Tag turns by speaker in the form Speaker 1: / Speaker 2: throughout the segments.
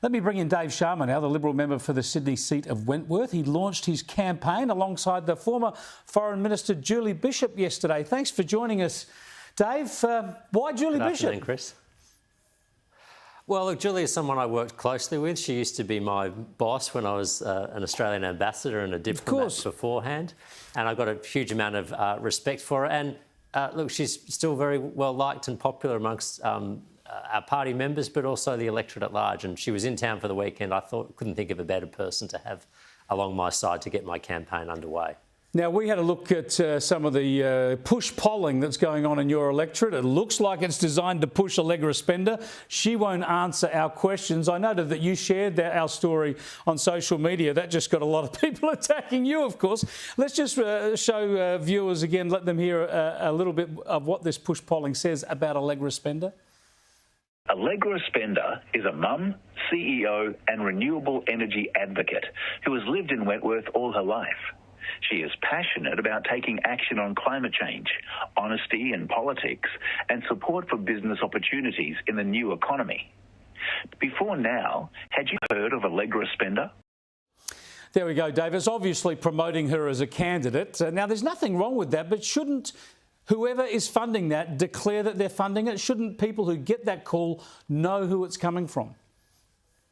Speaker 1: Let me bring in Dave Sharma now, the Liberal member for the Sydney seat of Wentworth. He launched his campaign alongside the former Foreign Minister Julie Bishop yesterday. Thanks for joining us, Dave. Why Julie Bishop?
Speaker 2: Good afternoon, Chris. Well, look, Julie is someone I worked closely with. She used to be my boss when I was an Australian ambassador and a diplomat beforehand. And I got a huge amount of respect for her. And look, she's still very well liked and popular amongst our party members, but also the electorate at large. And she was in town for the weekend. I couldn't think of a better person to have along my side to get my campaign underway.
Speaker 1: Now, we had a look at some of the push polling that's going on in your electorate. It looks like it's designed to push Allegra Spender. She won't answer our questions. I noted that you shared our story on social media. That just got a lot of people attacking you, of course. Let's just show viewers again, let them hear a little bit of what this push polling says about Allegra Spender.
Speaker 3: Allegra Spender is a mum, CEO and renewable energy advocate who has lived in Wentworth all her life. She is passionate about taking action on climate change, honesty in politics, and support for business opportunities in the new economy. Before now, had you heard of Allegra Spender?
Speaker 1: There we go, Dave. It's obviously promoting her as a candidate. Now, there's nothing wrong with that, but shouldn't whoever is funding that declare that they're funding it? Shouldn't people who get that call know who it's coming from?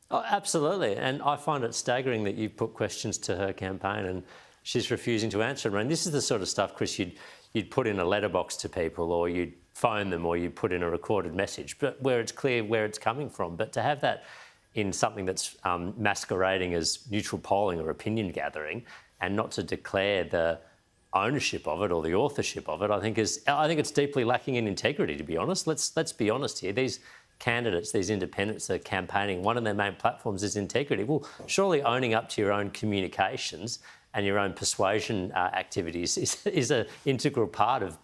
Speaker 2: Oh, absolutely. And I find it staggering that you put questions to her campaign and she's refusing to answer them. And this is the sort of stuff, Chris, you'd put in a letterbox to people, or you'd phone them, or you'd put in a recorded message, but where it's clear where it's coming from. But to have that in something that's masquerading as neutral polling or opinion gathering, and not to declare the ownership of it or the authorship of it, I think it's deeply lacking in integrity, to be honest. Let's be honest here. These candidates, these independents that are campaigning, one of their main platforms is integrity. Well, surely owning up to your own communications and your own persuasion activities is an integral part of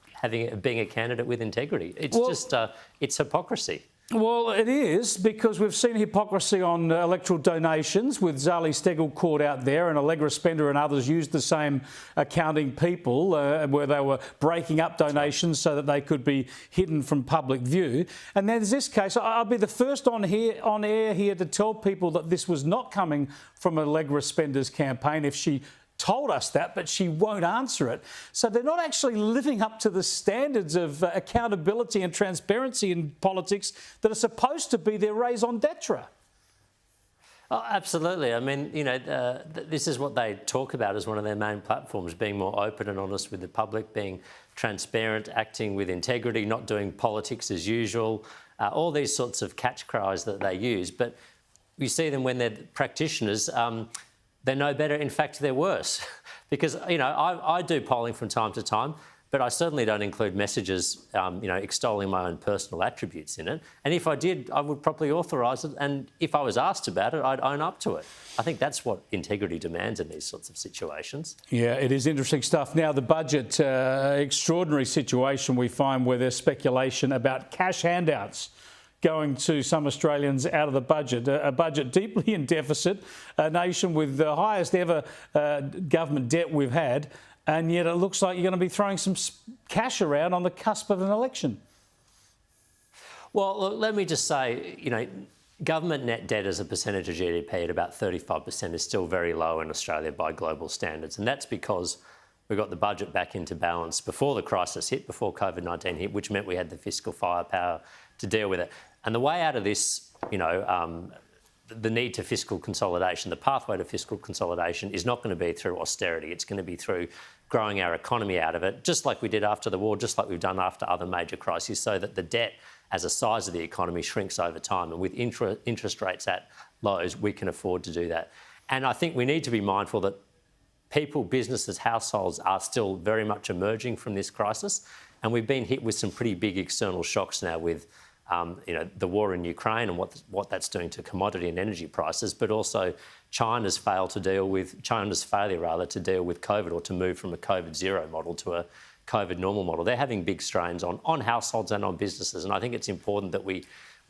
Speaker 2: being a candidate with integrity. It's hypocrisy.
Speaker 1: Well, it is, because we've seen hypocrisy on electoral donations with Zali Steggall caught out there, and Allegra Spender and others used the same accounting people where they were breaking up donations so that they could be hidden from public view. And there's this case. I'll be the first on air here to tell people that this was not coming from Allegra Spender's campaign if she told us that, but she won't answer it. So they're not actually living up to the standards of accountability and transparency in politics that are supposed to be their raison d'etre.
Speaker 2: Oh, absolutely. I mean, you know, this is what they talk about as one of their main platforms, being more open and honest with the public, being transparent, acting with integrity, not doing politics as usual, all these sorts of catch cries that they use. But you see them when they're practitioners, they're no better. In fact, they're worse. Because, you know, I do polling from time to time, but I certainly don't include messages, you know, extolling my own personal attributes in it. And if I did, I would properly authorise it. And if I was asked about it, I'd own up to it. I think that's what integrity demands in these sorts of situations. Yeah,
Speaker 1: it is interesting stuff. Now, the budget, extraordinary situation we find where there's speculation about cash handouts going to some Australians out of the budget, a budget deeply in deficit, a nation with the highest ever government debt we've had, and yet it looks like you're going to be throwing some cash around on the cusp of an election.
Speaker 2: Well, look, let me just say, you know, government net debt as a percentage of GDP at about 35% is still very low in Australia by global standards, and that's because we got the budget back into balance before the crisis hit, before COVID-19 hit, which meant we had the fiscal firepower to deal with it. And the way out of this, you know, the need to fiscal consolidation, the pathway to fiscal consolidation is not going to be through austerity. It's going to be through growing our economy out of it, just like we did after the war, just like we've done after other major crises, so that the debt as a size of the economy shrinks over time. And with interest rates at lows, we can afford to do that. And I think we need to be mindful that people, businesses, households are still very much emerging from this crisis. And we've been hit with some pretty big external shocks now with you know, the war in Ukraine and what that's doing to commodity and energy prices, but also China's failure to deal with COVID, or to move from a COVID zero model to a COVID normal model. They're having big strains on households and on businesses, and I think it's important that we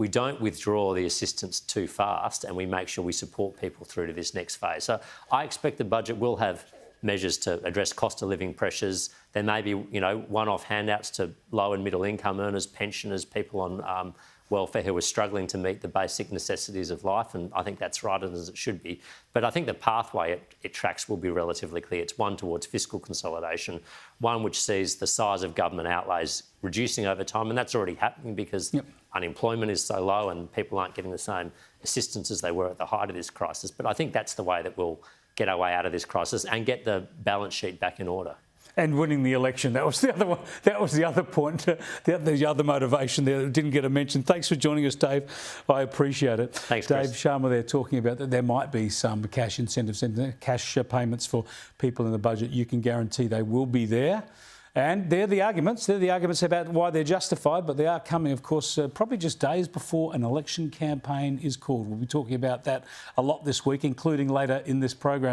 Speaker 2: don't withdraw the assistance too fast, and we make sure we support people through to this next phase. So I expect the budget will have measures to address cost of living pressures. There may be, you know, one-off handouts to low and middle income earners, pensioners, people on welfare who are struggling to meet the basic necessities of life, and I think that's right as it should be. But I think the pathway it tracks will be relatively clear. It's one towards fiscal consolidation, one which sees the size of government outlays reducing over time, and that's already happening because unemployment is so low and people aren't getting the same assistance as they were at the height of this crisis. But I think that's the way that we'll get our way out of this crisis and get the balance sheet back in order.
Speaker 1: And winning the election, that was the other one. That was the other point, the other motivation there that didn't get a mention. Thanks for joining us, Dave. I appreciate it.
Speaker 2: Thanks,
Speaker 1: Dave
Speaker 2: Chris.
Speaker 1: Sharma there talking about that there might be some cash incentives and cash payments for people in the budget. You can guarantee they will be there. And they're the arguments. They're the arguments about why they're justified, but they are coming, of course, probably just days before an election campaign is called. We'll be talking about that a lot this week, including later in this program.